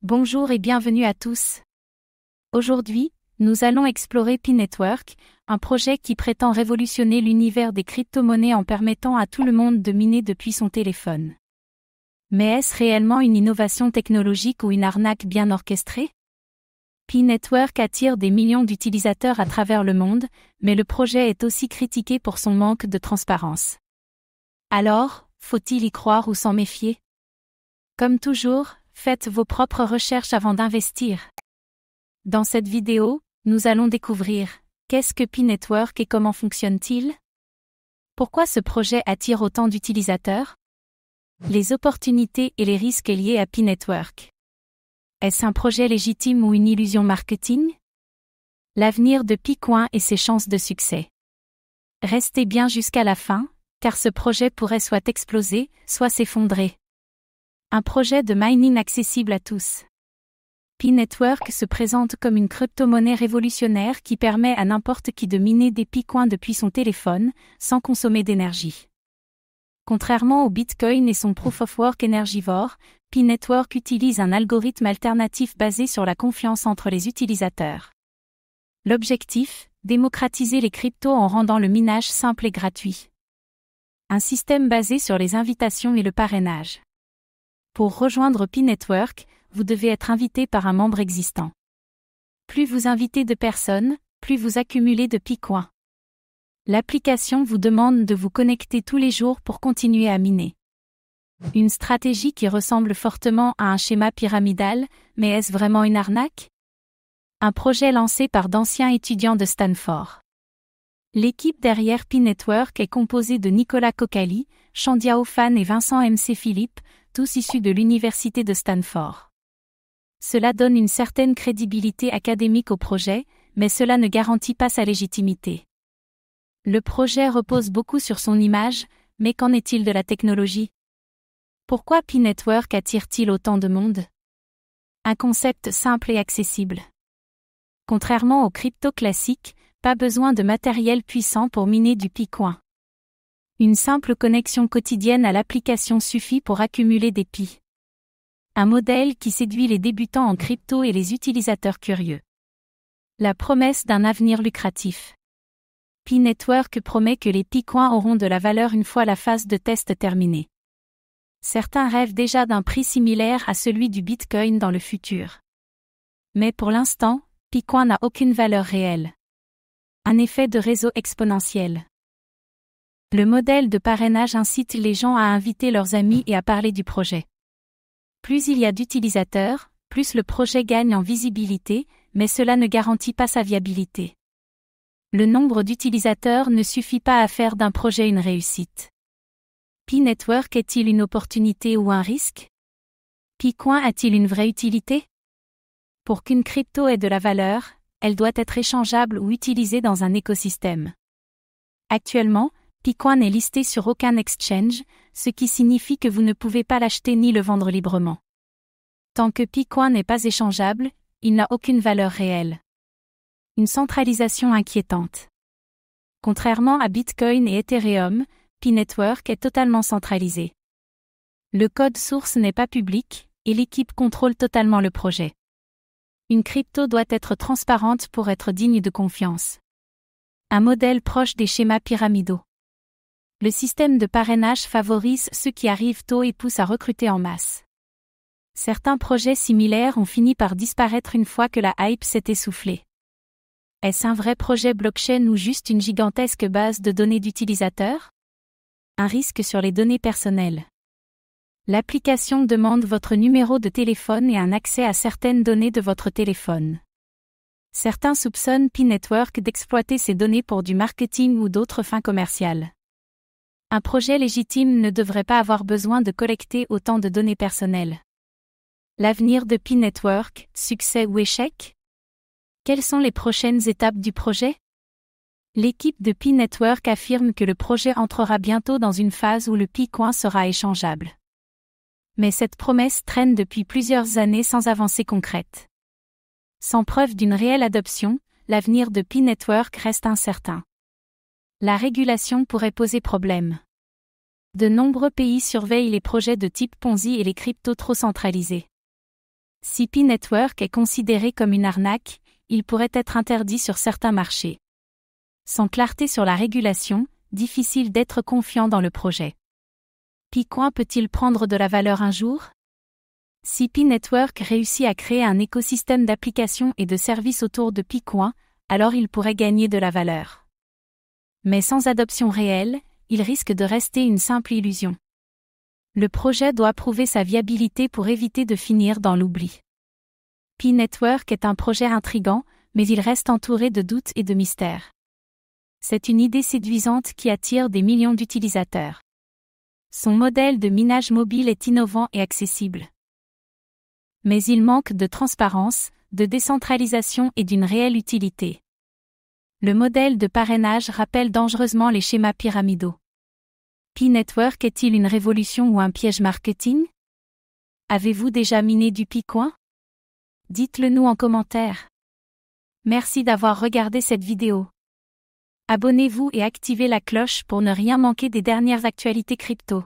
Bonjour et bienvenue à tous. Aujourd'hui, nous allons explorer Pi Network, un projet qui prétend révolutionner l'univers des crypto-monnaies en permettant à tout le monde de miner depuis son téléphone. Mais est-ce réellement une innovation technologique ou une arnaque bien orchestrée? Pi Network attire des millions d'utilisateurs à travers le monde, mais le projet est aussi critiqué pour son manque de transparence. Alors, faut-il y croire ou s'en méfier? Comme toujours, faites vos propres recherches avant d'investir. Dans cette vidéo, nous allons découvrir qu'est-ce que Pi Network et comment fonctionne-t-il? Pourquoi ce projet attire autant d'utilisateurs? Les opportunités et les risques liés à Pi Network. Est-ce un projet légitime ou une illusion marketing? L'avenir de Picoin et ses chances de succès. Restez bien jusqu'à la fin, car ce projet pourrait soit exploser, soit s'effondrer. Un projet de mining accessible à tous. Pi Network se présente comme une crypto-monnaie révolutionnaire qui permet à n'importe qui de miner des Picoins depuis son téléphone, sans consommer d'énergie. Contrairement au Bitcoin et son Proof of Work énergivore, Pi Network utilise un algorithme alternatif basé sur la confiance entre les utilisateurs. L'objectif, démocratiser les cryptos en rendant le minage simple et gratuit. Un système basé sur les invitations et le parrainage. Pour rejoindre Pi Network, vous devez être invité par un membre existant. Plus vous invitez de personnes, plus vous accumulez de Picoins. L'application vous demande de vous connecter tous les jours pour continuer à miner. Une stratégie qui ressemble fortement à un schéma pyramidal, mais est-ce vraiment une arnaque? Un projet lancé par d'anciens étudiants de Stanford. L'équipe derrière Pi Network est composée de Nicolas Kokali, Chandiao Fan et Vincent M.C. Philippe, tous issus de l'université de Stanford. Cela donne une certaine crédibilité académique au projet, mais cela ne garantit pas sa légitimité. Le projet repose beaucoup sur son image, mais qu'en est-il de la technologie? Pourquoi Pi Network attire-t-il autant de monde? Un concept simple et accessible. Contrairement aux cryptos classiques, pas besoin de matériel puissant pour miner du Picoin. Une simple connexion quotidienne à l'application suffit pour accumuler des Pi. Un modèle qui séduit les débutants en crypto et les utilisateurs curieux. La promesse d'un avenir lucratif. Pi Network promet que les Picoins auront de la valeur une fois la phase de test terminée. Certains rêvent déjà d'un prix similaire à celui du Bitcoin dans le futur. Mais pour l'instant, Picoin n'a aucune valeur réelle. Un effet de réseau exponentiel. Le modèle de parrainage incite les gens à inviter leurs amis et à parler du projet. Plus il y a d'utilisateurs, plus le projet gagne en visibilité, mais cela ne garantit pas sa viabilité. Le nombre d'utilisateurs ne suffit pas à faire d'un projet une réussite. Pi Network est-il une opportunité ou un risque? Picoin a-t-il une vraie utilité? Pour qu'une crypto ait de la valeur, elle doit être échangeable ou utilisée dans un écosystème. Actuellement, Picoin n'est listé sur aucun exchange, ce qui signifie que vous ne pouvez pas l'acheter ni le vendre librement. Tant que Picoin n'est pas échangeable, il n'a aucune valeur réelle. Une centralisation inquiétante. Contrairement à Bitcoin et Ethereum, Pi Network est totalement centralisé. Le code source n'est pas public, et l'équipe contrôle totalement le projet. Une crypto doit être transparente pour être digne de confiance. Un modèle proche des schémas pyramidaux. Le système de parrainage favorise ceux qui arrivent tôt et pousse à recruter en masse. Certains projets similaires ont fini par disparaître une fois que la hype s'est essoufflée. Est-ce un vrai projet blockchain ou juste une gigantesque base de données d'utilisateurs? Un risque sur les données personnelles. L'application demande votre numéro de téléphone et un accès à certaines données de votre téléphone. Certains soupçonnent Pi Network d'exploiter ces données pour du marketing ou d'autres fins commerciales. Un projet légitime ne devrait pas avoir besoin de collecter autant de données personnelles. L'avenir de Pi Network, succès ou échec? Quelles sont les prochaines étapes du projet? L'équipe de Pi Network affirme que le projet entrera bientôt dans une phase où le Picoin sera échangeable. Mais cette promesse traîne depuis plusieurs années sans avancée concrète. Sans preuve d'une réelle adoption, l'avenir de Pi Network reste incertain. La régulation pourrait poser problème. De nombreux pays surveillent les projets de type Ponzi et les cryptos trop centralisés. Si Pi Network est considéré comme une arnaque, il pourrait être interdit sur certains marchés. Sans clarté sur la régulation, difficile d'être confiant dans le projet. Picoin peut-il prendre de la valeur un jour? Si Pi Network réussit à créer un écosystème d'applications et de services autour de Picoin, alors il pourrait gagner de la valeur. Mais sans adoption réelle, il risque de rester une simple illusion. Le projet doit prouver sa viabilité pour éviter de finir dans l'oubli. Pi Network est un projet intrigant, mais il reste entouré de doutes et de mystères. C'est une idée séduisante qui attire des millions d'utilisateurs. Son modèle de minage mobile est innovant et accessible. Mais il manque de transparence, de décentralisation et d'une réelle utilité. Le modèle de parrainage rappelle dangereusement les schémas pyramidaux. Pi Network est-il une révolution ou un piège marketing? Avez-vous déjà miné du Picoin? Dites-le nous en commentaire. Merci d'avoir regardé cette vidéo. Abonnez-vous et activez la cloche pour ne rien manquer des dernières actualités crypto.